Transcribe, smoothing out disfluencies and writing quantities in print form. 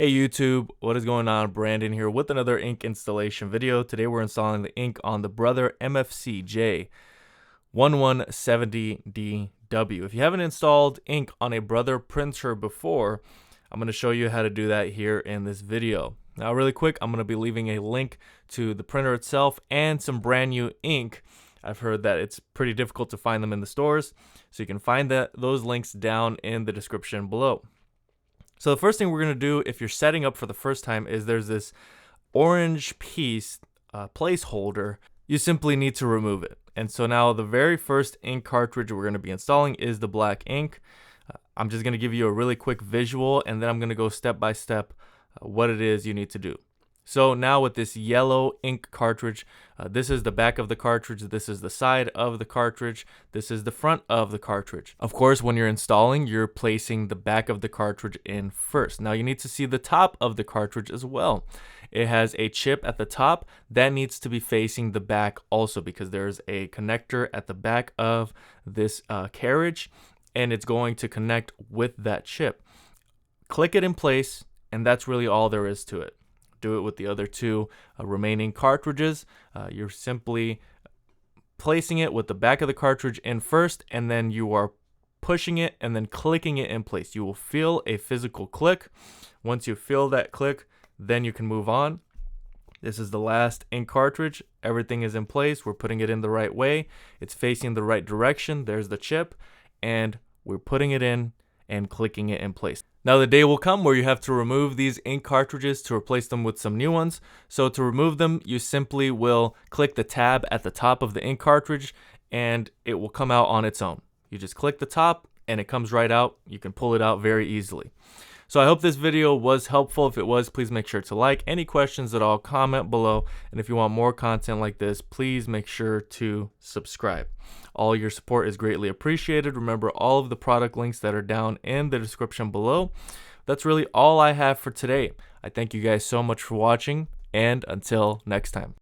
Hey YouTube, what is going on? Brandon here with another ink installation video. Today we're installing the ink on the Brother MFC J1170DW. If you haven't installed ink on a Brother printer before, I'm going to show you how to do that here in this video. Now really quick, I'm going to be leaving a link to the printer itself and some brand new ink. I've heard that it's pretty difficult to find them in the stores, so you can find those links down in the description below. So the first thing we're going to do if you're setting up for the first time is there's this orange piece placeholder. You simply need to remove it. And so now the very first ink cartridge we're going to be installing is the black ink. I'm just going to give you a really quick visual, and then I'm going to go step by step what it is you need to do. So now with this yellow ink cartridge, this is the back of the cartridge, this is the side of the cartridge, this is the front of the cartridge. Of course, when you're installing, you're placing the back of the cartridge in first. Now you need to see the top of the cartridge as well. It has a chip at the top that needs to be facing the back also, because there's a connector at the back of this carriage, and it's going to connect with that chip. Click it in place, and that's really all there is to it. Do it with the other two remaining cartridges. You're simply placing it with the back of the cartridge in first, and then you are pushing it and then clicking it in place. You will feel a physical click. Once you feel that click, then you can move on. This is the last ink cartridge. Everything is in place. We're putting it in the right way. It's facing the right direction. There's the chip, and we're putting it in and clicking it in place. Now the day will come where you have to remove these ink cartridges to replace them with some new ones. So to remove them, you simply will click the tab at the top of the ink cartridge, and it will come out on its own. You just click the top and it comes right out. You can pull it out very easily. So I hope this video was helpful. If it was, please make sure to like. Any questions at all, comment below. And if you want more content like this, please make sure to subscribe. All your support is greatly appreciated. Remember all of the product links that are down in the description below. That's really all I have for today. I thank you guys so much for watching, and until next time.